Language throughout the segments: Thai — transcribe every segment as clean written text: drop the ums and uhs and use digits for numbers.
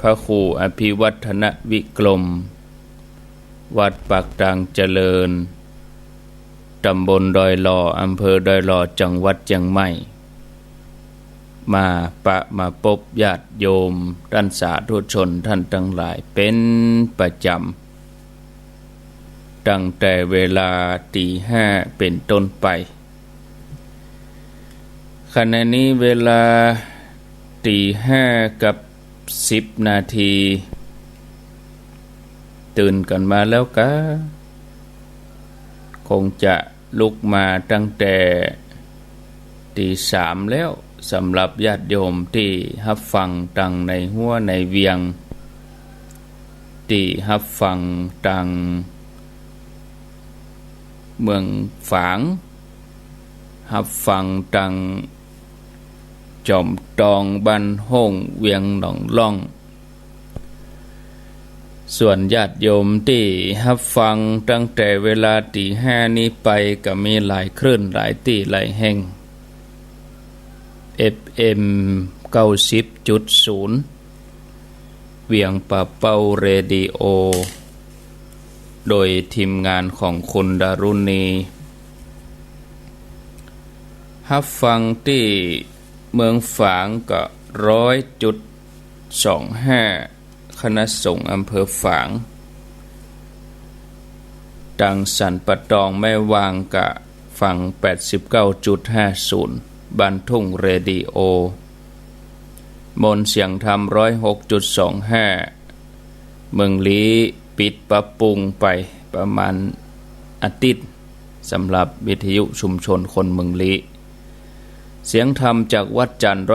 พระครูอภิวัฒนวิกรมวัดปากดังเจริญตำบลดอยหล่ออำเภอดอยหล่อจังหวัดเชียงใหม่มาพบญาติโยมท่านสาธุชนท่านทั้งหลายเป็นประจำตั้งแต่เวลา 5:00 เป็นต้นไปขณะนี้เวลา 5:00 กับ 10 นาทีตื่นกันมาแล้วกะคงจะลุกมาตั้งแต่ 3:00 แล้วสำหรับญาติโยมที่รับฟังตังในหัวในเวียงที่รับฟังตังเมืองฝางรับฟังตังจอมตองบ้านห้องเวียงหนองล่องส่วนญาติโยมที่รับฟังตั้งแต่เวลา 5:00 นี้ไปก็มีหลายคลื่นหลายที่หลายแห่ง FM 90.0 เวียงป่าเป้าเรดิโอโดยทีมงานของคุณดารุณีรับฟังที่เมืองฝางก็ 100.25 คณะสงฆ์อำเภอฝางดังสันปะตองแม่วางกะฟัง 89.50 บ้านทุ่งเรดิโอมนเสียงธรรม 106.25 เมืองลี้ปิดปรับปรุงไปประมาณอาทิตย์สำหรับวิทยุชุมชนคนเมืองลี้เสียงธรรมจากวัดจันทร์ 103.50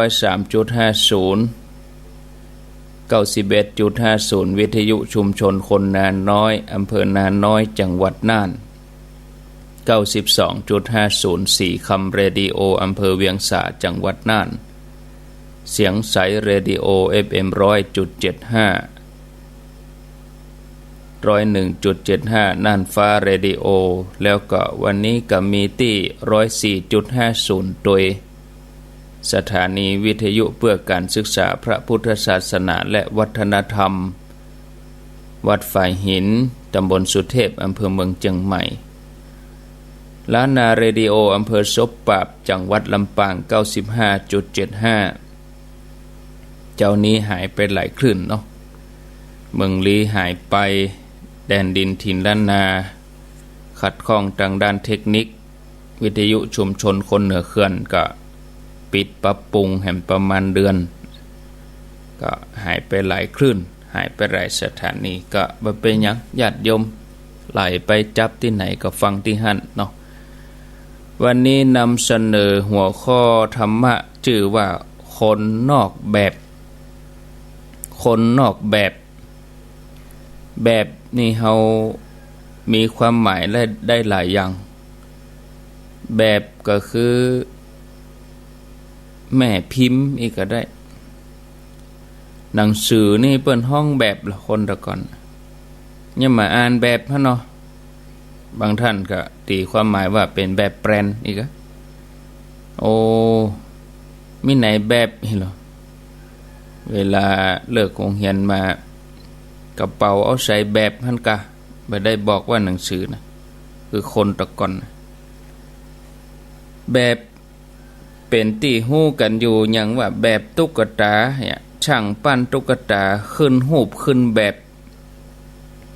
91.50 วิทยุชุมชนคนนาน้อยอำเภอนาน้อยจังหวัดน่าน 92.50 สี่คำเรดิโออำเภอเวียงสาจังหวัดน่านเสียงใสเรดิโอ FM 100.75 101.75 น่านฟ้าเรดิโอแล้วก็วันนี้ก็มีที่ 104.50 โดยสถานีวิทยุเพื่อการศึกษาพระพุทธศาสนาและวัฒนธรรมวัดฝ่ายหินตำบลสุเทพอำเภอเมืองเชียงใหม่ล้านนาเรดิโออำเภอศพปราบจังหวัดลำปาง 95.75 เจ้านี้หายไปหลายคลื่นเนาะเมืองลี้หายไปแดนดินถิ่นล้านนาขัดข้องทางด้านเทคนิควิทยุชุมชนคนเหนือเขื่อนก็ปิดปรับปรุงแห่งประมาณเดือนก็หายไปหลายคลื่นหายไปหลายสถานีก็บ่เป็นหยังญาติโยมไหลไปจับที่ไหนก็ฟังที่หั่นเนาะวันนี้นำเสนอหัวข้อธรรมะชื่อว่าคนนอกแบบคนนอกแบบแบบนี่เฮามีความหมายและได้หลายอย่างแบบก็คือแม่พิมพ์อีกก็ได้หนังสือนี่เปิ้นห้องแบบละคนตะก่อนเนี่ยมาอ่านแบบฮะเนาะบางท่านก็ตีความหมายว่าเป็นแบบแปรนอีกอะโอ้มีไหนแบบนี่เหรอเวลาเลิกโรงเรียนมากระเป๋าเอาใส่แบบหั่นกะบ่ได้บอกว่าหนังสือนะคือคนตะก่อนแบบเป็นที่ฮู้กันอยู่หยังว่าแบบตุ๊กตาเนี่ยช่างปั้นตุ๊กตาขึ้นรูปขึ้นแบบ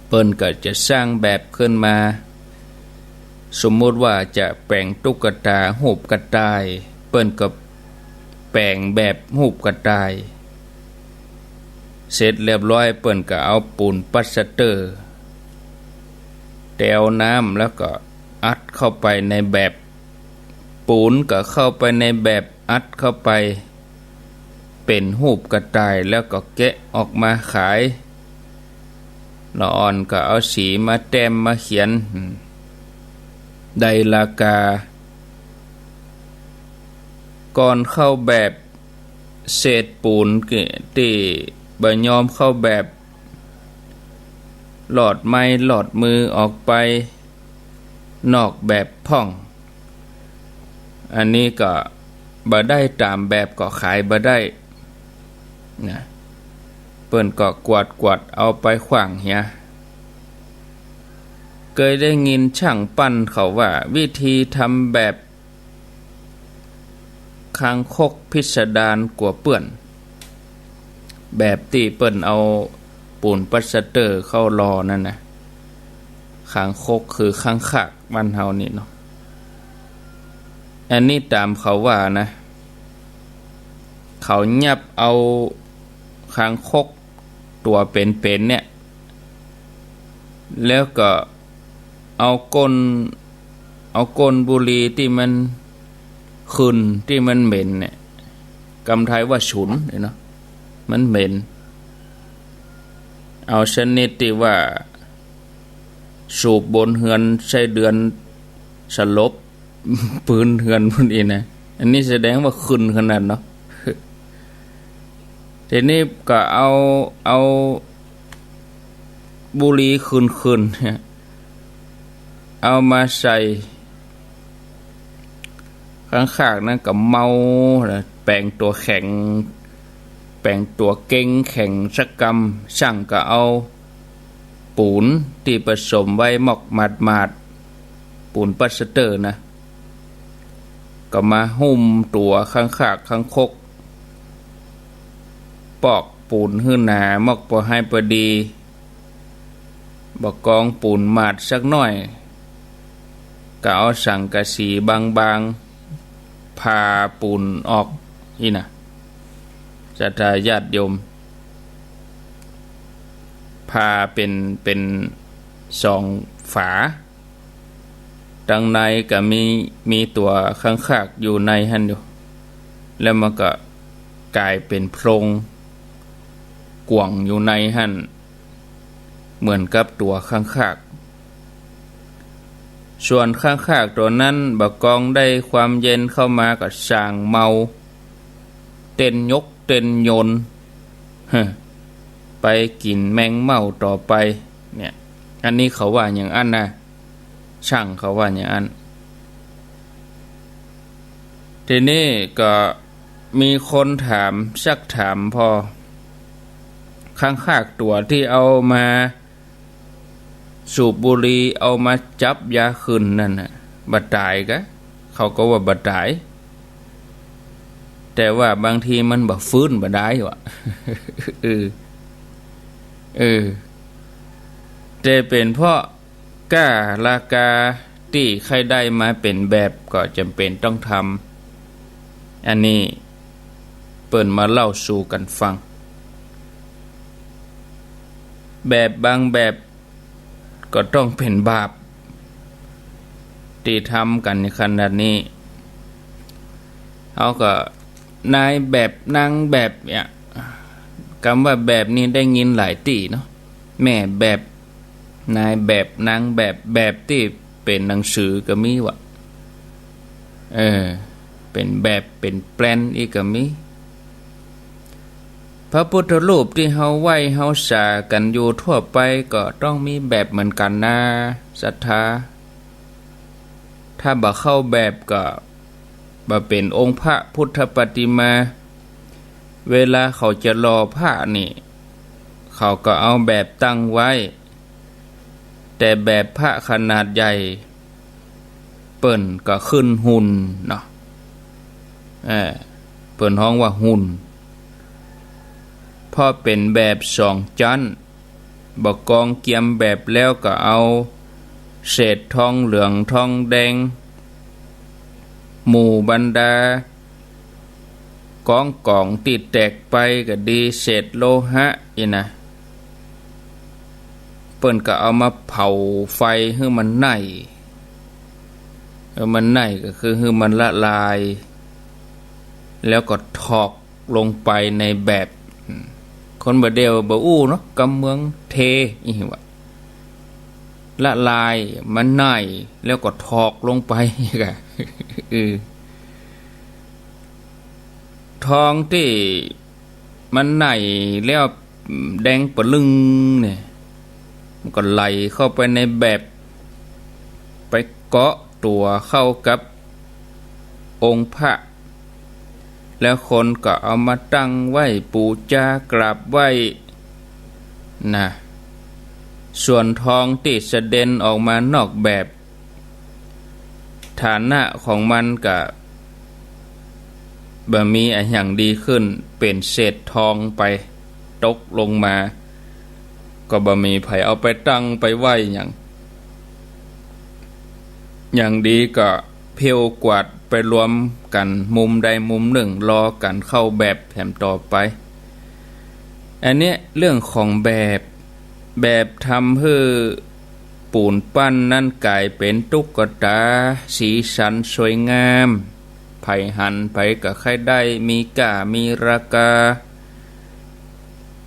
เปิ้นก็จะสร้างแบบขึ้นมาสมมุติว่าจะแปลงตุ๊กตารูปกระต่ายเปิ้นก็แปลงแบบรูปกระต่ายเสร็จเรียบร้อยเปิ้นก็เอาปูนปลัสเตอร์แตวน้ำแล้วก็อัดเข้าไปในแบบปูนก็เข้าไปในแบบอัดเข้าไปเป็นรูปกระต่ายแล้วก็แกะออกมาขายละอ่อนก็เอาสีมาแต้มมาเขียนได้ราคาก่อนเข้าแบบเศษปูนที่บ่ยอมเข้าแบบหลอดไม้หลอดมือออกไปนอกแบบพ่องอันนี้ก็บ่ได้ตามแบบก็ขายบ่ได้นะ เปิ้นก็กวาดเอาไปขว้างเหียเคยได้ยินช่างปั้นเขาว่าวิธีทำแบบคางคกพิสดารกว่าเปื้อนแบบที่เปิ้นเอาปูนปลัสเตอร์เข้ารอนั่นนะคางคกคือคางคากบ้านเฮานี่เนาะอันนี้ตามเขาว่านะเขายับเอาคางคกตัวเป็นๆเนี่ยแล้วก็เอาก้นบุหรี่ที่มันขึ้นที่มันเหม็นเนี่ยกำไทยว่าฉุนเนาะมันเหม็นเอาชนิดที่ว่าสูบบนเฮือนใช้เดือนสลบปืนเฮือนพุ่นอีนะอันนี้แสดงว่าขึ้นขนาดเนาะทีนี้ก็เอาบุหรี่ขึ้นเอามาใส่ข้างๆนั่นก็เมาแปลงตัวแข็งแปลงตัวเก่งแข็งสักกำช่างก็เอาปูนที่ผสมไว้หมอกมาดปูนปลัสเตอร์นะก็มาหุ้มตัวข้างคกปอกปูนหื้อหนาหมอกพอให้พอดีบอกกองปูนมาดสักหน่อยก็เอาสังกะสีบางๆพาปูนออกนี่นะศรัทธาญาติโยมพาเป็นสองฝาดังในก็มีตัวข้างคากอยู่ในหันอยู่แล้วมันก็กลายเป็นโพรงกว่างอยู่ในหันเหมือนกับตัวข้างคากส่วนข้างคากตัวนั้นบักกองได้ความเย็นเข้ามาก็ส่างเมาเต้นยกเต้นโยนไปกินแมงเม่าต่อไปเนี่ยอันนี้เขาว่าอย่างอันนะช่างเขาว่าอย่างอันทีนี้ก็มีคนถามซักถามพอข้างคากตัวที่เอามาสูบบุหรี่เอามาจับยาขึ้นนั่นน่ะบัดตายกะเขาก็ว่าบัดตายแต่ว่าบางทีมันบ่ฟื้นบ่ได้วะแต่เป็นเพราะก้าลากาที่ใครได้มาเป็นแบบก็จำเป็นต้องทำอันนี้เปิ่นมาเล่าสู่กันฟังแบบบางแบบก็ต้องเป็นบาปที่ทำกันในขนาดนี้เขาก็นายแบบนางแบบเนี่ยคำว่าแบบนี้ได้ยินหลายตีเนาะแม่แบบนายแบบนางแบบที่เป็นหนังสือก็มีวะเป็นแบบเป็นแปลนอีกก็มีพระพุทธรูปที่เฮาไหว้เฮาสากันอยู่ทั่วไปก็ต้องมีแบบเหมือนกันนะศรัทธาถ้าบ่เข้าแบบก็บ่เป็นองค์พระพุทธปฏิมาเวลาเขาจะรอพระนี่เขาก็เอาแบบตั้งไว้แต่แบบพระขนาดใหญ่เปิ้นก็ขึ้นหุ่นเนาะเปิ้นฮ้องว่าหุ่นพอเป็นแบบสองชั้นบ่กองเกียมแบบแล้วก็เอาเศษทองเหลืองทองแดงหมู่บรรดากองติดแตกไปก็ดีเศษโลหะอีนะเปิ้นก็เอามาเผาไฟให้มันไหม้มันไหม้ก็คือให้มันละลายแล้วก็ถอกลงไปในแบบคนบ่เดียวบ่อู้เนาะกำเมืองเทอีหว่าละลายมันไหม้แล้วก็ถอกลงไปกะทองที่มันไหม้แล้วแดงปะลึงเนี่ยมันก็ไหลเข้าไปในแบบไปเกาะตัวเข้ากับองค์พระแล้วคนก็เอามาตั้งไว้ปูชากราบไหว้ นะส่วนทองที่เสด็จออกมานอกแบบฐานะของมันก็บ่มีอะไรอย่างดีขึ้นเป็นเศษทองไปตกลงมาก็บ่มีไผเอาไปตั้งไปไว้อย่างดีก็เพียวกวาดไปรวมกันมุมใดมุมหนึ่งรอกันเข้าแบบแถมต่อไปอันนี้เรื่องของแบบทำให้ปูนปั้นนั่นกลายเป็นตุ๊กตาสีสันสวยงามไผหันไผก็ใครได้มีก้ามีราคา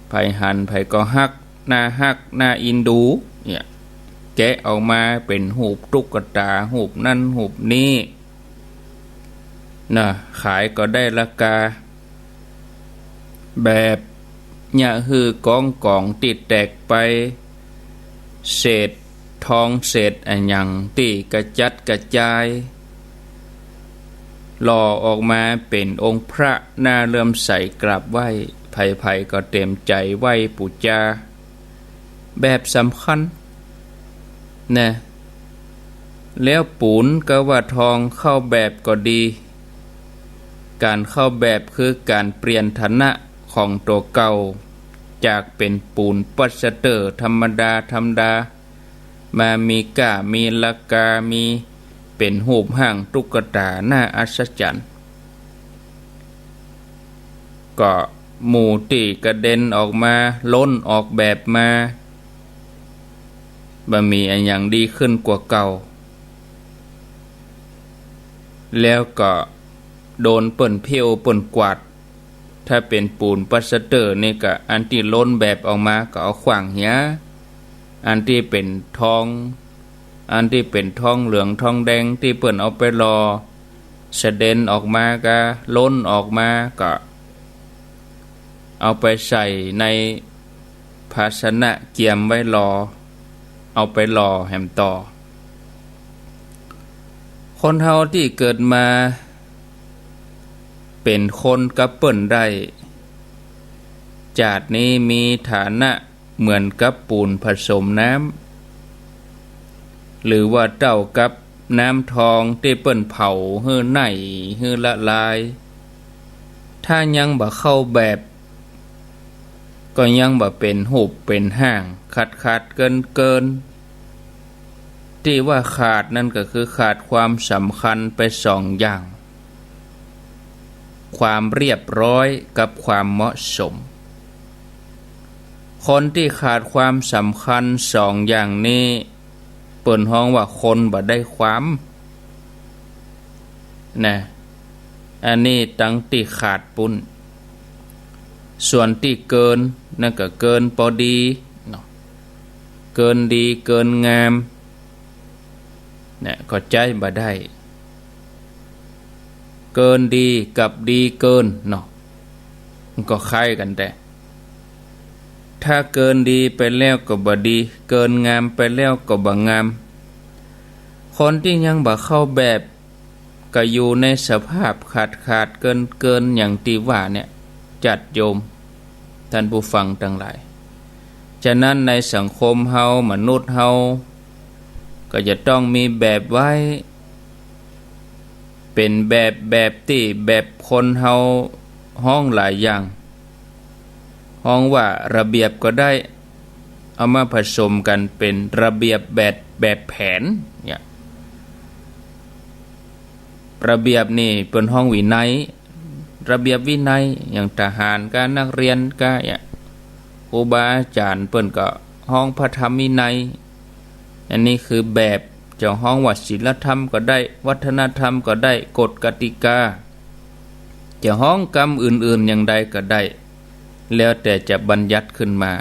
ไผหันไผก็ฮักหน้าอินดูเนี่ยแกะออกมาเป็นหูปตุ๊กตาหูปนั่นหูปนี้นะขายก็ได้ราคาแบบเนี่ยคือกองติดแตกไปเศษทองเศษอันยังตีกระจัดกระจายหล่อออกมาเป็นองค์พระหน้าเลื่อมใสกราบไหว้ไผก็เต็มใจไหว้ปูจาแบบสำคัญนะแล้วปูนก็ว่าทองเข้าแบบก็ดีการเข้าแบบคือการเปลี่ยนฐานะของตัวเก่าจากเป็นปูนปัสเตอร์ธรรมดามามีก้ามีลักกามีเป็นหูปห่างตุ๊กตาหน้าอัศจรรย์ก็หมู่ตีกระเด็นออกมาล้นออกแบบมาบ่มีอันอย่างดีขึ้นกว่าเก่าแล้วก็โดนเปิ่นเพียวเปิ่นกวาดถ้าเป็นปูนปัสเตอร์นี่ก็อันที่ล้นแบบออกมาก็เอาขวางเหี้ยอันที่เป็นทองเหลืองทองแดงที่เปิ่นเอาไปรอเสด็จออกมาก็ล้นออกมาก็เอาไปใส่ในภาชนะเกียมไว้รอเอาไปรอแหมต่อคนเฮาที่เกิดมาเป็นคนกับเปิ้นได้จาดนี้มีฐานะเหมือนกับปูนผสมน้ำหรือว่าเจ้ากับน้ำทองที่เปิ้นเผาให้ไหนให้ละลายถ้ายังบ่เข้าแบบก็ยังบ่เป็นหูปเป็นห่างขาดเกินที่ว่าขาดนั่นก็คือขาดความสำคัญไปสองอย่างความเรียบร้อยกับความเหมาะสมคนที่ขาดความสำคัญสองอย่างนี้เปิ่นฮ้องว่าคนบ่ได้ความนะอันนี้ตั้งที่ขาดปุ้นส่วนที่เกินนั่นก็เกินพอดีเนาะเกินดีเกินงามเนี่ยก็ใจบ่ได้เกินดีกับดีเกินเนาะมันก็คล้ายกันแต่ถ้าเกินดีไปแล้วก็บ่ดีเกินงามไปแล้วก็บ่งามคนที่ยังบ่เข้าแบบก็อยู่ในสภาพขาดเกินอย่างที่ว่าเนี่ยจัดโยมท่านผู้ฟังทั้งหลายฉะนั้นในสังคมเฮามนุษย์เฮาก็จะต้องมีแบบไว้เป็นแบบที่แบบคนเฮาห้องหลายอย่างห้องว่าระเบียบก็ได้เอามาผสมกันเป็นระเบียบแบบแผนเนี่ยระเบียบนี่เป็นห้องวินัยระเบียบวินัยอย่างทหารการนักเรียนก็เนี่ยครูบาอาจารย์เปิ้นก็ห้องพระธรรมวินัยอันนี้คือแบบจะห้องว่าศีลธรรมก็ได้วัฒนธรรมก็ได้กฎกติกาจะห้องกรรมอื่นๆอย่างใดก็ได้แล้วแต่จะบัญญัติขึ้นมา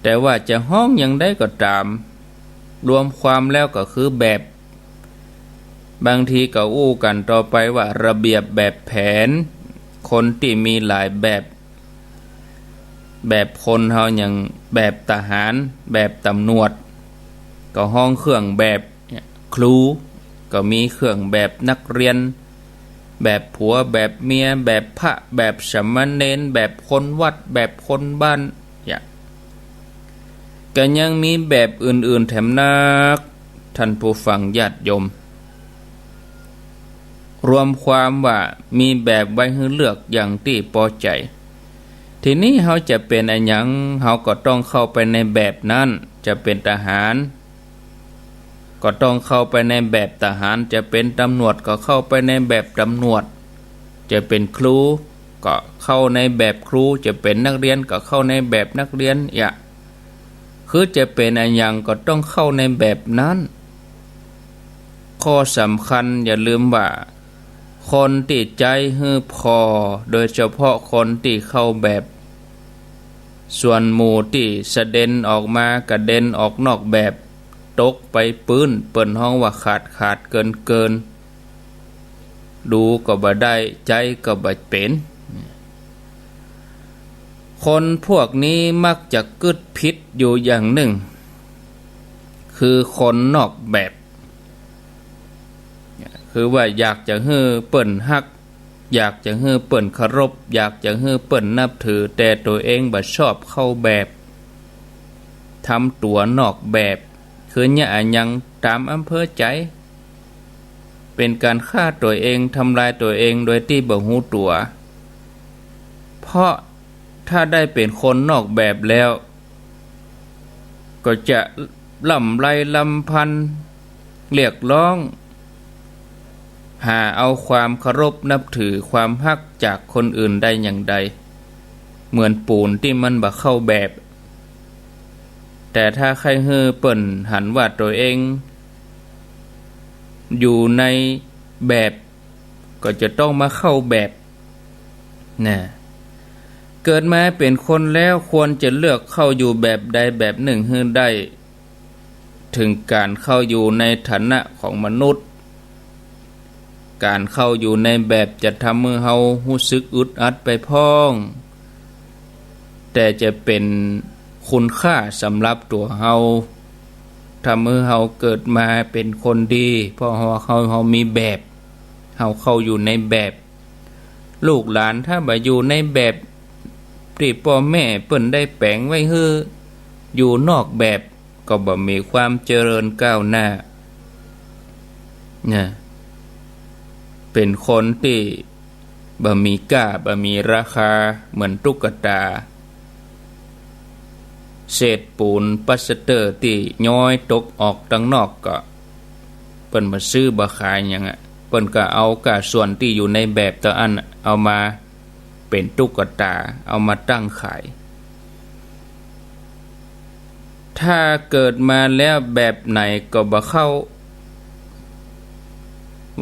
แต่ว่าจะห้องอย่างใดก็ตามรวมความแล้วก็คือแบบบางทีก็อู้กันต่อไปว่าระเบียบแบบแผนคนที่มีหลายแบบคนเฮาอย่างแบบทหารแบบตำรวจก็ห้องเครื่องแบบครูก็มีเครื่องแบบนักเรียนแบบผัวแบบเมียแบบพระแบบสามเณรแบบคนวัดแบบคนบ้าน ก็ยังมีแบบอื่นๆแถมนักท่านผู้ฟังญาติโยมรวมความว่ามีแบบไว้ให้เลือกอย่างที่พอใจทีนี้เขาจะเป็นอะไรหยังเขาก็ต้องเข้าไปในแบบนั้นจะเป็นทหารก็ต้องเข้าไปในแบบทหารจะเป็นตำรวจก็เข้าไปในแบบตำรวจจะเป็นครูก็เข้าในแบบครูจะเป็นนักเรียนก็เข้าในแบบนักเรียนคือจะเป็นอะไรหยังก็ต้องเข้าในแบบนั้นข้อสำคัญอย่าลืมว่าคนที่ใจฮือพอโดยเฉพาะคนที่เข้าแบบส่วนหมู่ที่เสด็นออกมากระเด็นออกนอกแบบตกไปปื้นเปิ้นห้องว่าขาดเกินดูก็บ่ได้ใจก็บ่เป็นคนพวกนี้มักจะกึดพิษอยู่อย่างหนึ่งคือคนนอกแบบคือว่าอยากจะให้เปิ้นฮักอยากจะให้เปิ้นเคารพอยากจะให้เปิ้นนับถือแต่ตัวเองบ่ชอบเข้าแบบทำตัวนอกแบบคือเนี่ยยังตามอำเภอใจเป็นการฆ่าตัวเองทำลายตัวเองโดยที่บ่ฮู้ตัวเพราะถ้าได้เป็นคนนอกแบบแล้วก็จะล่ำไรลำพันเรียกร้องหาเอาความเคารพนับถือความฮักจากคนอื่นได้อย่างใดเหมือนปูนที่มันบ่เข้าแบบแต่ถ้าใครเฮือเปิ่นหันว่าตัวเองอยู่ในแบบก็จะต้องมาเข้าแบบนะเกิดมาเป็นคนแล้วควรจะเลือกเข้าอยู่แบบใดแบบหนึ่งให้ได้ถึงการเข้าอยู่ในฐานะของมนุษย์การเข้าอยู่ในแบบจะทำให้เฮารู้สึกอึดอัดไปพ้องแต่จะเป็นคุณค่าสำหรับตัวเฮาทำให้เฮาเกิดมาเป็นคนดีเพราะเฮามีแบบเฮาเข้าอยู่ในแบบลูกหลานถ้าบ่อยู่ในแบบที่พ่อแม่เปิ้นได้แปลงไว้ให้อยู่นอกแบบก็บ่มีความเจริญก้าวหน้าเนี่ยเป็นคนที่บ่มีค่าบ่มีราคาเหมือนตุ๊กตาเศษปูนพลาสเตอร์ที่ย้อยตกออกทางนอกก็เปิ้นมาซื้อบ่ขายหยังเปิ้นก็เอากะส่วนที่อยู่ในแบบตัวอันเอามาเป็นตุ๊กตาเอามาตั้งขายถ้าเกิดมาแล้วแบบไหนก็บ่เข้า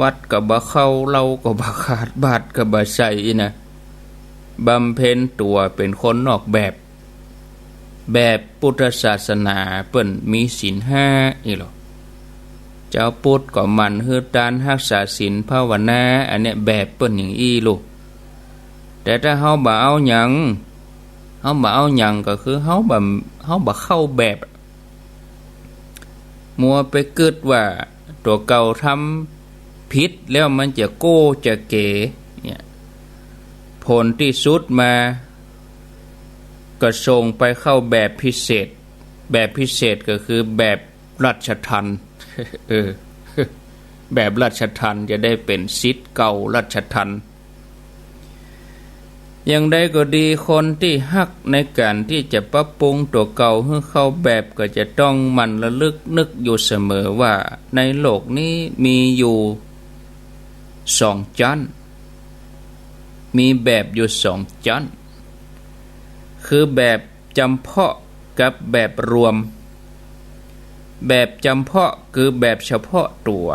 วัดก็บ่เข้าเราก็บ่ขาดบาทก็บ่ใส่นะบำเพ็ญตัวเป็นคนนอกแบบพุทธศาสนาเปิ้นมีศีล5อีหรอเจ้าพุทธก็มันฮือการรักษาศีลภาวนาอันเนี้ยแบบเปิ้นอย่างอีลูกแต่ถ้าเฮาบ่เอาหยังก็คือเฮาบ่เข้าแบบมัวไปกึดว่าตัวเก่าทำผิดแล้วมันจะโก้จะเก๋เนี่ยผลที่สุดมาก็ส่งไปเข้าแบบพิเศษก็คือแบบราชทัณฑ์ แบบราชทัณฑ์จะได้เป็นศิษย์เก่าราชทัณฑ์อย่างใดก็ดีคนที่ฮักในการที่จะปรับปรุงตัวเก่าให้เข้าแบบก็จะต้องมันระลึกนึกอยู่เสมอว่าในโลกนี้มีอยู่2ชั้นมีแบบอยู่2ชั้นคือแบบจำเพาะกับแบบรวมแบบจำเพาะคือแบบเฉพาะตัว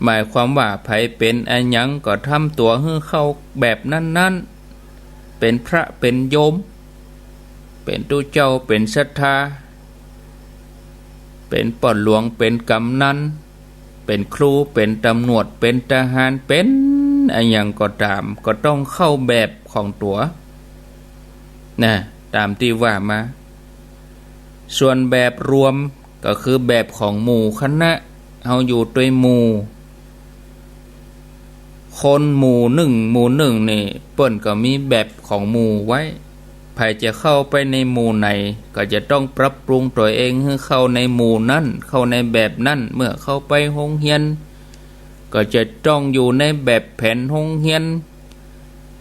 หมายความว่าไผเป็นอันหยังก็ทำตัวให้เข้าแบบนั้นๆเป็นพระเป็นโยมเป็นตู้เจ้าเป็นศรัทธาเป็นป่อนหลวงเป็นกำนันเป็นครูเป็นตำรวจเป็นทหารเป็นอันหยังก็ตามก็ต้องเข้าแบบของตัวนะตามที่ว่ามาส่วนแบบรวมก็คือแบบของหมู่คณะเฮาอยู่ด้วยหมู่คนหมู่หนึ่งนี่เปิ้นก็มีแบบของหมู่ไว้ ใครจะเข้าไปในหมู่ไหนก็จะต้องปรับปรุงตัวเองให้เข้าในหมู่นั้นเข้าในแบบนั้นเมื่อเข้าไปโรงเรียนก็จะต้องอยู่ในแบบแผนโรงเรียน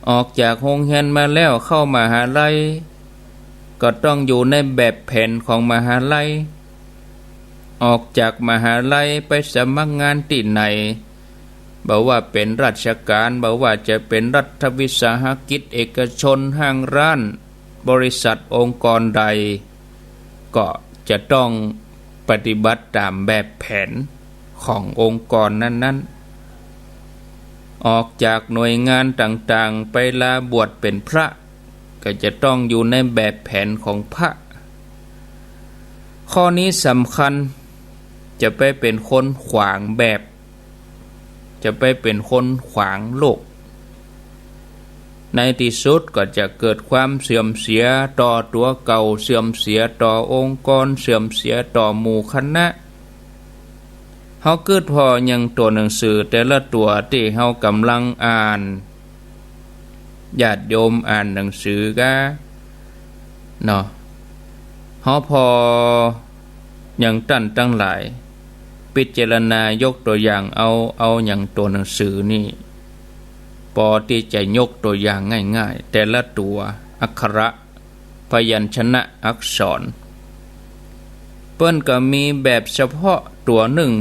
ออกจากโรงเรียนมาแล้วเข้ามหาลัยก็ต้องอยู่ในแบบแผนของมหาลัยออกจากมหาลัยไปสมัครงานที่ไหนบอกว่าเป็นราชการบอกว่าจะเป็นรัฐวิสาหกิจเอกชนห้างร้านบริษัทองค์กรใดก็จะต้องปฏิบัติตามแบบแผนขององค์กรนั้นๆออกจากหน่วยงานต่างๆไปลาบวชเป็นพระก็จะต้องอยู่ในแบบแผนของพระข้อนี้สำคัญจะไปเป็นคนขวางแบบจะไปเป็นคนขวางโลกในที่สุดก็จะเกิดความเสื่อมเสียต่อตัวเก่าเสื่อมเสียต่อองค์กรเสื่อมเสียต่อหมู่คณะเฮาเกิดพอยังตัวหนังสือแต่ละตัวที่เฮากำลังอ่านญาติโยมอ่านหนังสือกะเนาะเฮาพอยังตั้งหลายพิจารณายกตัวอย่างเอาอย่างตัวหนังสือนี่พอที่จะยกตัวอย่างง่ายๆแต่ละตัวอักขระพยัญชนะอักษรเปิ้นก็มีแบบเฉพาะตัวหนึ่ง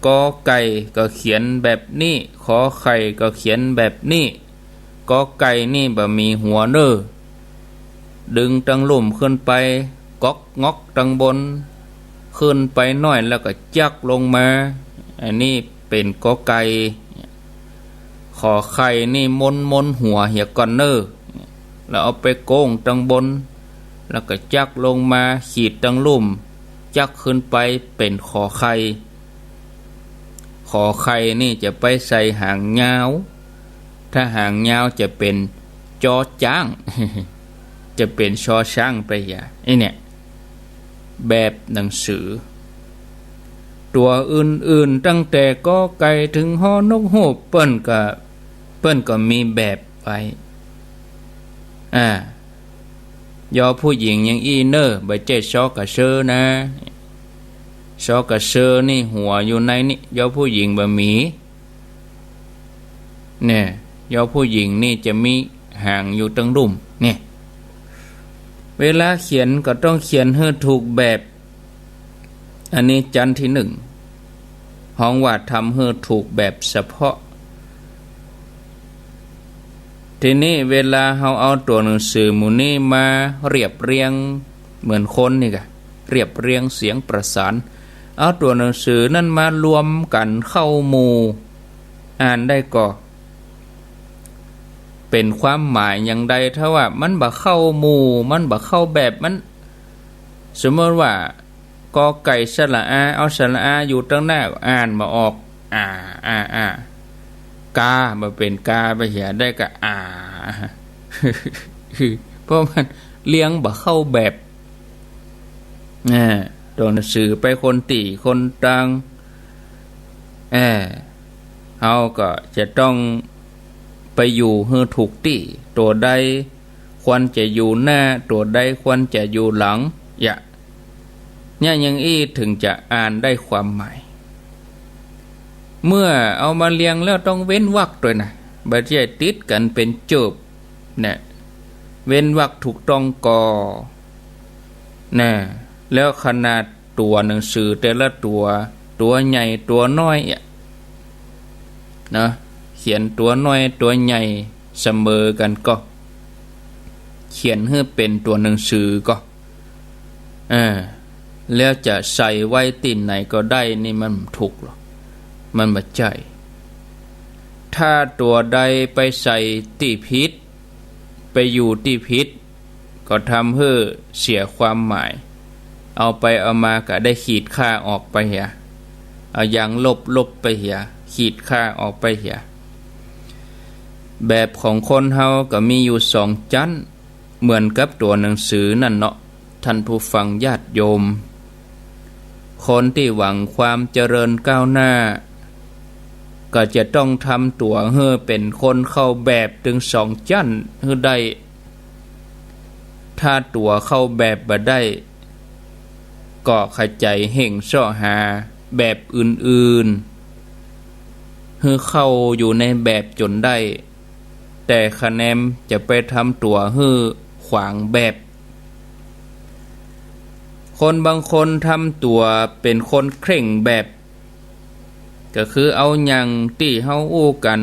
กอไก่ก็เขียนแบบนี้ขอไข่ก็เขียนแบบนี้กอไก่นี่บ่มีหัวเน้อดึงตั้งลุ่มขึ้นไปก๊อกงอกตั้งบนขึ้นไปหน่อยแล้วก็จักลงมาอันนี้เป็นกอไก่ขอไข่นี่มนหัวเหี่ยก่อนเน้อแล้วเอาไปโกงตั้งบนแล้วก็จักลงมาขีดตั้งลุ่มจักขึ้นไปเป็นขอไข่ขอไข่นี่จะไปใส่หางยาวถ้าหางยาวจะเป็นจอจ้าง จะเป็นชอช่างไปอย่าไอ้เนี่ยแบบหนังสือตัวอื่นๆตั้งแต่ก็ไก่ถึงฮอนกฮูกเปิ้นก็มีแบบไปยอผู้หญิงยังอีเนอร์ใบเจ็ดชอกกับเชอนะชอกกับเชอนี่หัวอยู่ในนี่ยอผู้หญิงบะหมีเนี่ยยอผู้หญิงนี่จะมีหางอยู่ตั้งรุ่มเนี่ยเวลาเขียนก็ต้องเขียนให้ถูกแบบอันนี้จันที่หนึ่งห้องว่าทำให้ถูกแบบเฉพาะทีนี้เวลาเราเอาตัวหนังสือหมู่นี้มาเรียบเรียงเหมือนคนนี่กะเรียบเรียงเสียงประสานเอาตัวหนังสือนั่นมารวมกันเข้าหมู่อ่านได้ก็เป็นความหมายอย่างใดถ้าว่ามันบ่เข้าหมู่มันบ่เข้าแบบมันสมมติว่ากอไก่สระอาเอาสระอาอยู่ตั้งหน้าอ่านมาออกกามาเป็นกาไปเหียได้ก็เพราะมันเลี้ยงบ่เข้าแบบตัวหนังสือไปคนตีคนตังเฮาก็จะต้องไปอยู่ให้ถูกที่ตัวใดควรจะอยู่หน้าตัวใดควรจะอยู่หลังเนี่ยอย่างอี้ถึงจะอ่านได้ความหมายเมื่อเอามาเรียงแล้วต้องเว้นวรรคด้วยนะบ่ใช่ติดกันเป็นจบเนี่ยเว้นวรรคถูกต้องก่อนะแล้วขนาดตัวหนังสือแต่ละตัวใหญ่ตัวน้อยนะเขียนตัวน้อยตัวใหญ่เสมอกันก็เขียนให้เป็นตัวหนังสือก็แล้วจะใส่ไว้ติ่นไหนก็ได้นี่มันถูกหรอกมันบ่ใช่ถ้าตัวใดไปใส่ที่ผิดไปอยู่ที่ผิดก็ทำให้เสียความหมายเอาไปเอามาก็ได้ขีดค่าออกไปเหียเอาอย่างลบไปเหียขีดค่าออกไปเหียแบบของคนเฮาก็มีอยู่สองชั้นเหมือนกับตัวหนังสือนั่นเนาะท่านผู้ฟังญาติโยมคนที่หวังความเจริญก้าวหน้าก็จะต้องทำตัวให้เป็นคนเข้าแบบถึงสองชั้นให้ได้ ถ้าตัวเข้าแบบบ่ได้ก็ขจายเห่งซ่อหาแบบอื่นๆให้เข้าอยู่ในแบบจนได้แต่คะแนนจะไปทำตัวให้ขวางแบบคนบางคนทำตัวเป็นคนเคร่งแบบก็คือเอาอย่างที่เฮาอู้กัน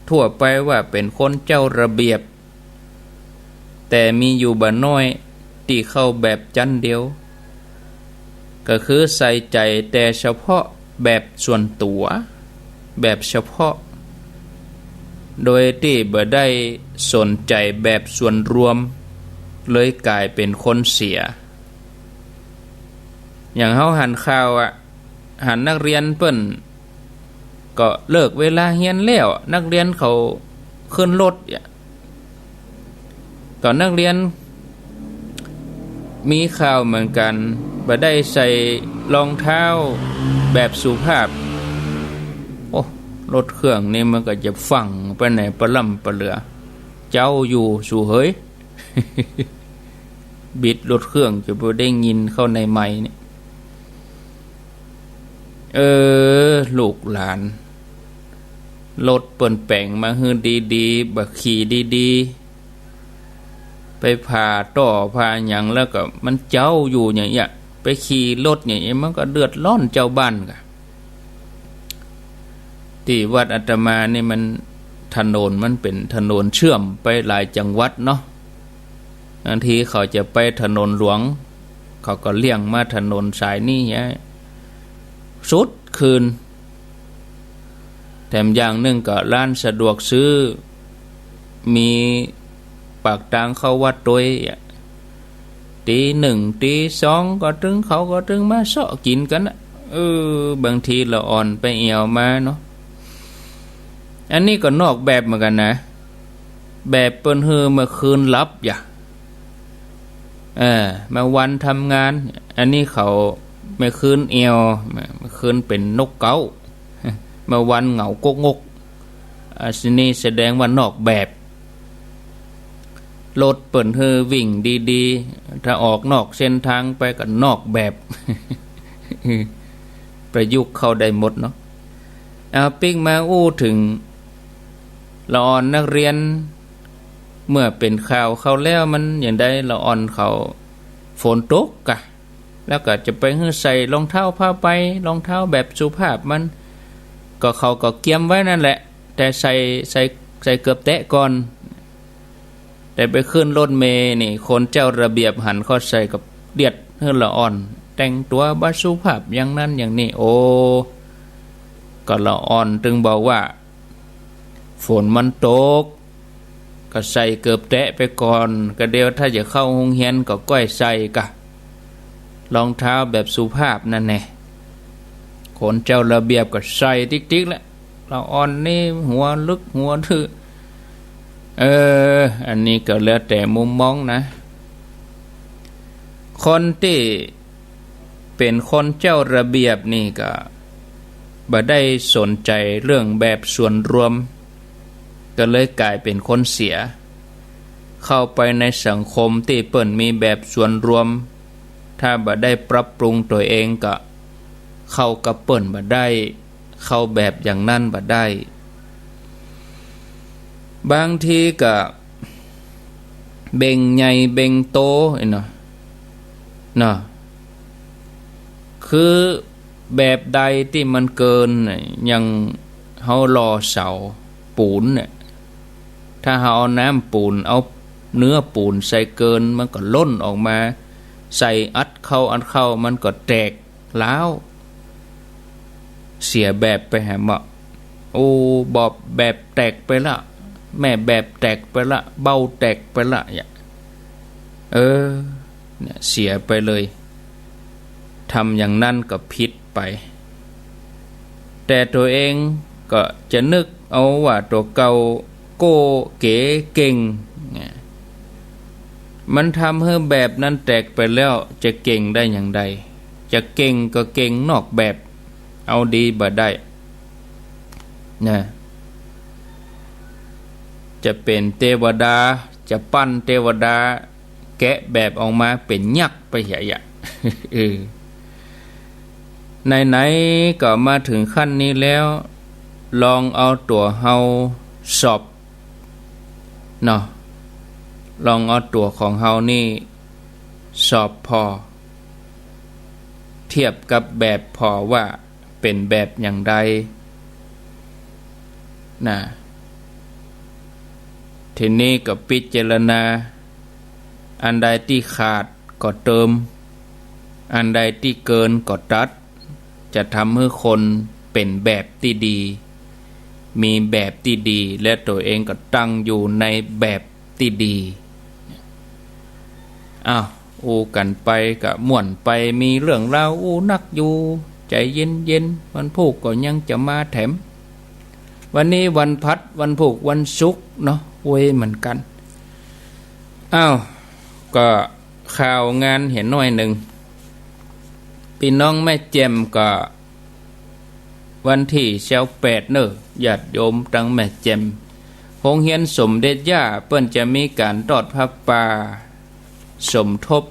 ทั่วไปว่าเป็นคนเจ้าระเบียบแต่มีอยู่บ่น้อยที่เข้าแบบจันเดียวก็คือใส่ใจแต่เฉพาะแบบส่วนตัวแบบเฉพาะโดยที่บ่ได้สนใจแบบส่วนรวมเลยกลายเป็นคนเสียอย่างเฮาหันข่าวหันนักเรียนเปิ้นก็เลิกเวลาเรียนแล้วนักเรียนเขาขึ้นรถก็นักเรียนมีข่าวเหมือนกันบ่ได้ใส่รองเท้าแบบสุภาพโอ้รถเครื่องนี่มันก็จะฟังไปไหนปะล่ำปะเหลือเจ้าอยู่สู่เฮ้ย บิดรถเครื่องจะบ่ได้ยินเข้าในไมค์นี่ลูกหลานรถเปิ้นแปลงมาฮือดีๆบักขี่ดีๆไปพาต่อพาหยังแล้วก็มันเจ้าอยู่อย่างเงี้ยไปขี่รถอย่างเงี้ยมันก็เดือดร้อนเจ้าบ้านกะที่วัดอาตมานี่มันถนนมันเป็นถนนเชื่อมไปหลายจังหวัดเนาะบางทีเขาจะไปถนนหลวงเขาก็เลี่ยงมาถนนสายนี้เงี้ยสุดคืนแถมอย่างหนึ่งก็ร้านสะดวกซื้อมีปากทางเข้าวัดด้วยตีหนึ่งตีสองก็ถึงเขาก็ถึงมาเสาะกินกันบางทีเราอ่อนไปเอวมาเนาะอันนี้ก็นอกแบบเหมือนกันนะแบบเปิ้นฮือเมื่อคืนรับมาวันทำงานอันนี้เขาเมื่อคืนเอวเมื่อคืนเป็นนกเก้าเมื่อวันเหงากกงกอันนี้แสดงว่านอกแบบรถเปิ่นฮือวิ่งดีๆถ้าออกนอกเส้นทางไปก็นอกแบบ ประยุกต์เข้าได้หมดเนาะปิ๊กมาอู้ถึงละอ่อนนักเรียนเมื่อเป็นข่าวเขาแล้วมันอย่างใดละอ่อนเขาฝนตกกะแล้วก็จะไปฮือใส่รองเท้าผ้าใบรองเท้าแบบสุภาพมันก็เขาก็เกียมไว้นั่นแหละแต่ใส่เกือบแตะก่อนแต่ไปขึ้นรถเมล์นี่คนเจ้าระเบียบหันเข้าใส่กับเดียดเฮือละอ่อนแต่งตัวบ่สุภาพอย่างนั้นอย่างนี้โอ้ก็ละอ่อนจึงบอกว่าฝนมันตกก็ใส่เกือบแตะไปก่อนก็เดี๋ยวถ้าจะเข้าโรงเรียนก็ก้อยใส่กะรองเท้าแบบสุภาพนั่นแน่คนเจ้าระเบียบก็ใส่ติ๊กๆแล้วละอ่อนนี่หัวลึกหัวทื่ออันนี้ก็แล้วแต่มุมมองนะคนที่เป็นคนเจ้าระเบียบนี่ก็บ่ได้สนใจเรื่องแบบส่วนรวมก็เลยกลายเป็นคนเสียเข้าไปในสังคมที่เปิ้นมีแบบส่วนรวมถ้าบ่ได้ปรับปรุงตัวเองก็เข้ากับเปิ้นบ่ได้เข้าแบบอย่างนั้นบ่ได้บางทีก็เบ่งใหญ่เบ่งโตเนาะคือแบบใดที่มันเกินอย่างเฮารอเสาปูนเนี่ยถ้าเฮาเอาน้ำปูนเอาเนื้อปูนใส่เกินมันก็ล้นออกมาใส่อัดเข้ามันก็แตกแล้วเสียแบบไปหาหมอโอ้บอบแบบแตกไปละแม่แบบแตกไปละเบ้าแตกไปละเนี่ยเสียไปเลยทำอย่างนั้นก็ผิดไปแต่ตัวเองก็จะนึกเอาว่าตัวเก่าโก้เก๋เก่งมันทำให้แบบนั้นแตกไปแล้วจะเก่งได้อย่างใดจะเก่งก็เก่งนอกแบบเอาดีบ่ได้นะจะเป็นเทวดาจะปั้นเทวดาแ กะแบบออกมาเป็นยักษ์ไปใหญ่ๆไหนๆก็มาถึงขั้นนี้แล้วลองเอาตัวเฮาสอบเนาะลองเอาตัวของเฮานี่สอบพอเทียบกับแบบพอว่าเป็นแบบอย่างใดนะทีนี้ก็พิจารณาอันใดที่ขาดก็เติมอันใดที่เกินก็ตัดจะทำให้คนเป็นแบบที่ดีมีแบบที่ดีและตัวเองก็ตั้งอยู่ในแบบที่ดีอ้าวอูกันไปกับม่วนไปมีเรื่องราวอูนักอยู่ใจเย็นๆวันพุธก็ยังจะมาแถมวันนี้วันพัดวันพุธวันศุกร์เนาะเว้ยเหมือนกันอ้าวก็ข่าวงานเห็นหน่อยหนึ่งพี่น้องแม่แจ่มก็วันที่28เนอะญาติโยมตั้งแม่แจ่มโรงเรียนสมเด็จย่าเปิ้นจะมีการทอดผ้าป่าสมทบ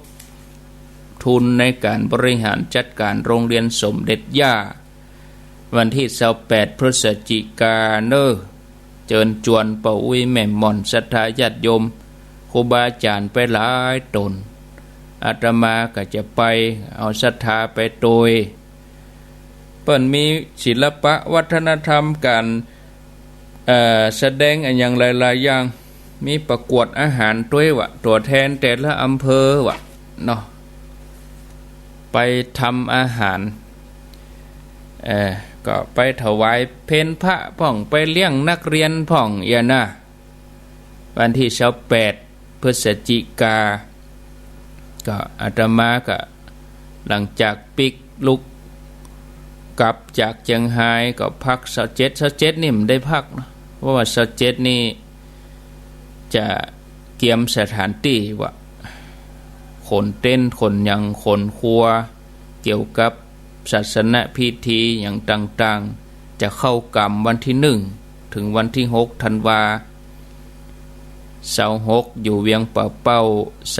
ทุนในการบริหารจัดการโรงเรียนสมเด็จย่าวันที่28พฤศจิกายนเนอะเชิญชวนป้าอุ้ยแม่หม่อนศรัทธาญาติโยมครูบาอาจารย์ไปหลายตนอาตมาก็จะไปเอาศรัทธาไปโดยเปิ้นมีศิลปะวัฒนธรรมการแสดงอันอย่างหลายๆอย่างมีประกวดอาหารด้วยวะตัวแทนแต่ละอำเภอวะเนาะไปทำอาหารก็ไปถวายเพลพระพ่องไปเลี้ยงนักเรียนพ่องอย่านะวันที่28พฤศจิกาก็อาตมาก็หลังจากปิกลุกกลับจากเชียงไฮ้ก็พัก27นี่มันได้พักนะเพราะว่า27นี่จะเกียมสถานที่ว่าขนเต้นขนยังขนครัวเกี่ยวกับศาสนพิธีอย่างต่างๆจะเข้ากรรมวันที่1ถึงวันที่6ธันวา26อยู่เวียงป่าเป้า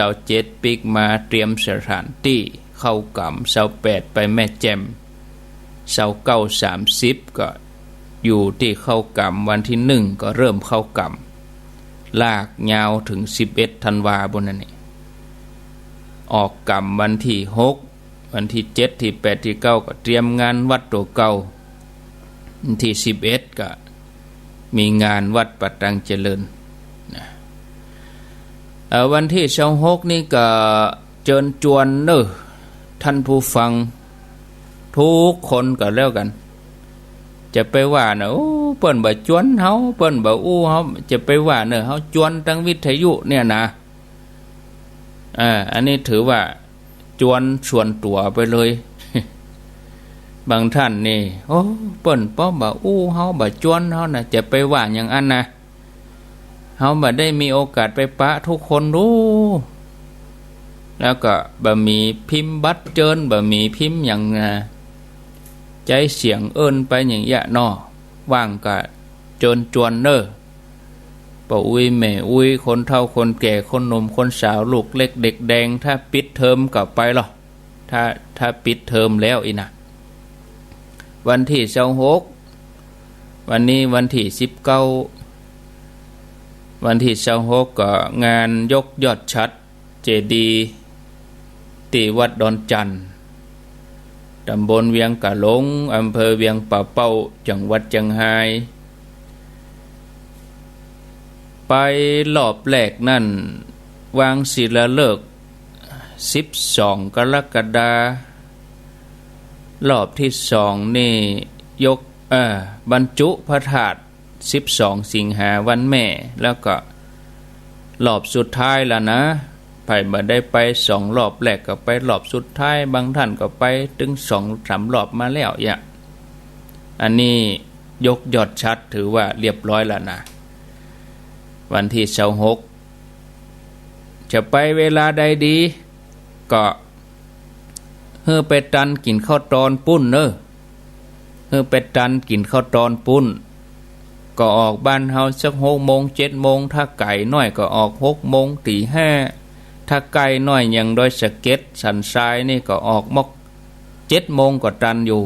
27ปิกมาเตรียมสถานที่เข้ากรรม28ไปแม่แจ่ม29 30ก็อยู่ที่เข้ากรรมวันที่1ก็เริ่มเข้ากรรมลากยาวถึง11ธันวาบนนั้นนี่ออกกรรมวันที่6วันที่7ที่8ที่9ก็เตรียมงานวัดตัวเก่าวันที่11ก็มีงานวัดปัตตังเจริญนะวันที่26นี่ก็เชิญชวนเนอะท่านผู้ฟังทุกคนก็แล้วกันจะไปว่าเนอะเปิ้นบ่จวนเฮาเปิ้นบ่อู้เฮาจะไปว่าเนอะเฮาจวนทางวิทยุเนี่ยนะอันนี้ถือว่าจวนส่วนตัวไปเลย บางท่านนี่โอ้เปิ้นป้อบ่อู้เฮาบ่จวนเฮาน่ะจะไปว่าอย่างอันนะเฮาบ่ได้มีโอกาสไปปะทุกคนรู้แล้วก็บ่มีพิมพ์บัตรเจิญบ่มีพิมพ์อย่างใจเสียงเอิ้นไปอย่างยะนอว่างก็เจิญจวนเนอะป้าอุ้ยแม่อุ้ยคนเฒ่าคนแก่คนหนุ่มคนสาวลูกเล็กเด็กแดงถ้าปิดเทอมก็ไปหรอถ้าปิดเทอมแล้วอีนะวันที่26วันนี้วันที่19วันที่26ก็งานยกยอดชัดเจดีย์ที่วัดดอนจันทร์ตำบลเวียงกะหลงอำเภอเวียงป่าเป้าจังหวัดเชียงรายไปรอบแรกนั่นวางศิลาฤกษ์12กรกฎาคมรอบที่2นี่ยกบรรจุพระธาตุ12สิงหาวันแม่แล้วก็รอบสุดท้ายแล้วนะไปมาได้ไป2รอบแรกก็ไปรอบสุดท้ายบางท่านก็ไปถึง 2-3 รอบมาแล้วอย่างอันนี้ยกยอดชัดถือว่าเรียบร้อยแล้วนะวันที่26จะไปเวลาใดดีก็เฮือไปตันกินข้าวตอนปุ้นเนอะเฮือไปตันกินข้าวตอนปุ้นก็ออกบ้านเฮาสัก6 โมง 7 โมงถ้าไก่น้อยก็ออก6 โมงตี 5 ถ้าไกลน้อยยังโดยสะเก็ดสันทรายนี่ก็ออกมอก7 โมงก็ตันอยู่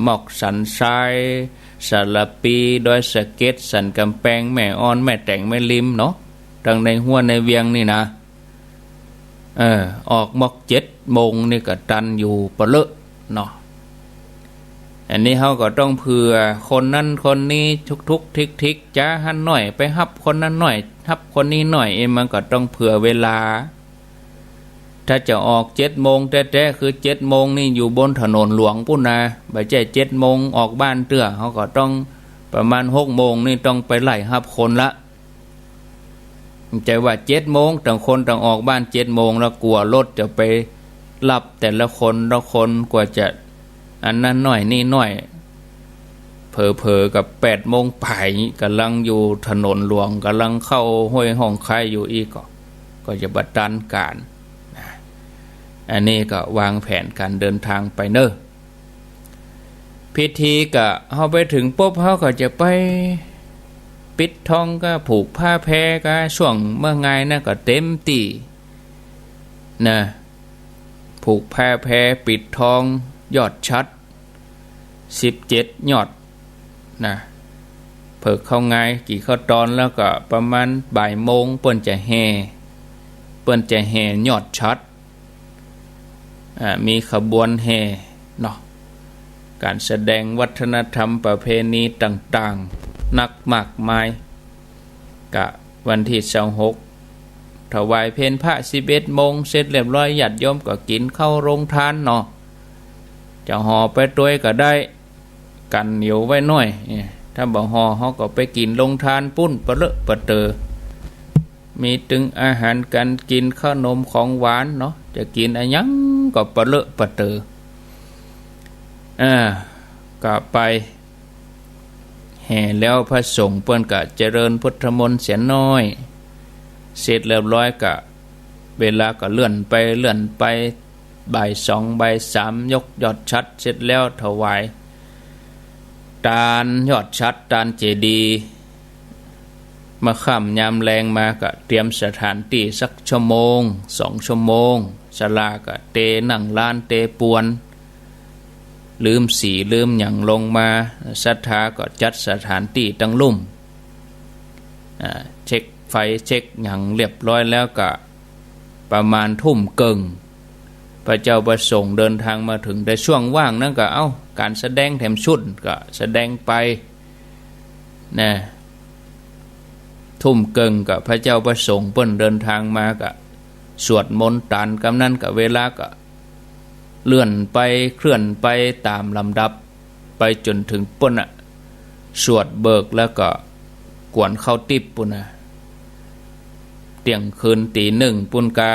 หมอกสันทรายสารปีโดยสะเก็ดสันกำแพงแม่อ่อนแม่แต่งแม่ริมเนาะดังในห้วยในเวียงนี่นะออกมอก7 โมงนี่ก็ตันอยู่ปะเลอะเนาะอันนี้เขาก็ต้องเผื่อคนนั้นคนนี้ทุกทิกจ้าหันหน่อยไปฮับคนนั้นหน่อยฮับคนนี้หน่อยมันก็ต้องเผื่อเวลาถ้าจะออก7 โมงแท้ๆคือ7 โมงนี่อยู่บนถนนหลวงปุ่นนะไม่ใช่7 โมงออกบ้านเตื้อเขาก็ต้องประมาณ6 โมงนี่ต้องไปไล่ฮับคนละใจว่า7 โมงต่างคนต่างออกบ้าน7 โมงแล้วกลัวรถจะไปรับแต่ละคนกว่าจะอันนั้นหน่อยนี่หน่อยเผลอๆกับ8 โมงป่ายกำลังอยู่ถนนหลวงกำลังเข้าห้วยห้องค่ายอยู่อีกก็จะบัดดันการอันนี้ก็วางแผนการเดินทางไปเนอะพิธีก็เขาไปถึงปุ๊บเขาก็จะไปปิดทองก็ผูกผ้าแพรก็ช่วงเมื่อไงนะก็เต็มตีนะผูกผ้าแพรปิดทองยอดชัด17 ยอดนะเพิกเข้าไงกี่เข้าตอนแล้วก็ประมาณบ่ายโมงเปิ้นจะแห่ยอดชัดมีขบวนแห่เนาะการแสดงวัฒนธรรมประเพณีต่างๆนักมากมายกะวันที่26ถวายเพลพระ11 โมงเสร็จเรียบร้อยญาติโยมก็กินข้าวโรงทานเนาะจะห่อไปด้วยก็ได้กันเหนียวไว้หน่อยถ้าบ่ห่อเขาก็ไปกินโรงทานปุ้นปะเลอะปะเตอมีตึงอาหารการกินขนมของหวานเนาะจะกินอะไรยังก็ปะเลอะปะเตอก็ไปแห่แล้วพระสงฆ์เปิ้นก็เจริญพุทธมนต์เสียน้อยเสร็จเรียบร้อยก็เวลาก็เลื่อนไปบ่าย 2บ่าย 3ยกยอดชัดเสร็จแล้วถวายตาลยอดชัดตาลเจดีย์มาค่ำยามแรงมาก็เตรียมสถานที่สักชั่วโมง2 ชั่วโมงศาลาก็เตนั่งลานเตปวนลืมสีลืมหยังลงมาศรัทธาก็จัดสถานที่ตั้งลุ่มเช็คไฟเช็คหยังเรียบร้อยแล้วก็ประมาณทุ่มเกิงพระเจ้าประสงค์เดินทางมาถึงแต่ช่วงว่างนั่นก็การแสดงแถมชุดก็แสดงไปนะทุ่มเกิงกับพระเจ้าประสงค์เปิ้นเดินทางมาก็สวดมนต์ตานกำนั้นก็เวลาก็เลื่อนไปเคลื่อนไปตามลำดับไปจนถึงเปิ้นสวดเบิกแล้วก็กวนเข้าติบปุ่นเที่ยงคืนตี 1ปุ่นกา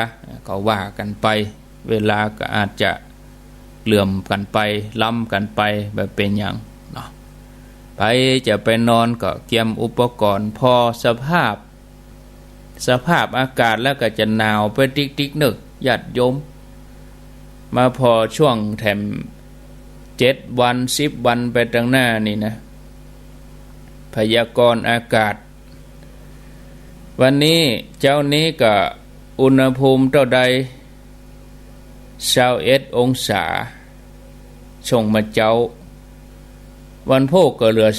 ก็ว่ากันไปเวลาก็อาจจะเหลื่อมกันไปล้ำกันไปแบบเป็นอย่างเนาะไปจะไปนอนก็เตรียมอุปกรณ์พอสภาพอากาศแล้วก็จะหนาวไปติ๊กๆนึกญาติโยมมาพอช่วงแถม7 วัน10 วันไปทางหน้านี่นะพยากรณ์อากาศวันนี้เจ้านี้ก็อุณหภูมิเท่าใด21 องศาส่งมาเจ้าวันโพกก็เหลือ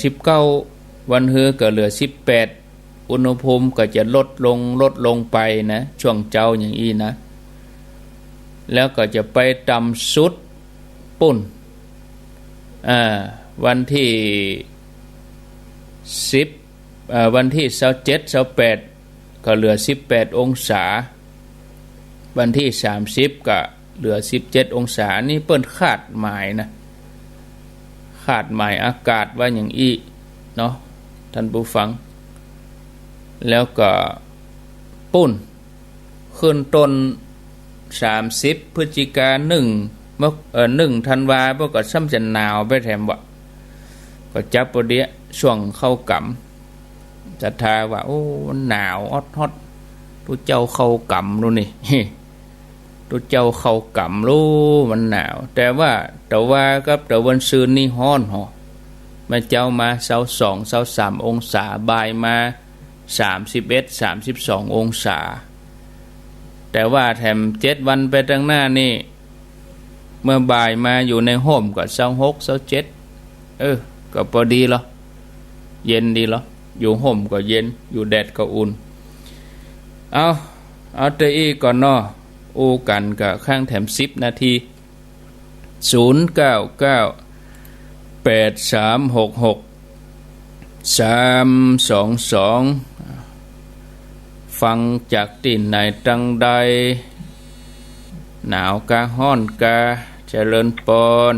19วันฮือก็เหลือ18อุณหภูมิก็จะลดลงไปนะช่วงเจ้าอย่างอี้นะแล้วก็จะไปต่ำสุดปุ่นวันที่10วันที่27 28ก็เหลือ18 องศาวันที่30ก็เหลือ17 องศานี่เปิ้นคาดหมายนะคาดหมายอากาศว่าอย่างอี้เนาะท่านผู้ฟังแล้วก็ปุ่นขึ้นต้น30 พฤศจิกายน1 ธันวาคมก็ซ้ำจะหนาวไปแถมว่าก็จับประเดี๋ยช่วงเข้ากำจะทาว่าโอ้หนาวฮอตทุเจ้าเข้ากำรู้นี่ทุเจ้าเข้ากำรู้มันหนาวแต่ว่ากับแต่วันซืนนี่ฮ้อนหอมาเจ้ามา22 23 องศาบ่ายมา31 32 องศา แต่ว่าแถม7 วันไปตั้งหน้านี่เมื่อบ่ายมาอยู่ในห่มก็26 27ก็พอดีเหรอเย็นดีเหรออยู่ห่มก็เย็นอยู่แดดก็อุ่นเอาเตอีก่อนเนาะอูกันกับข้างแถม10 นาที099366 322ฟังจากติ่นไหนจังใดหนาวกาฮ้อนกาเจริญปอน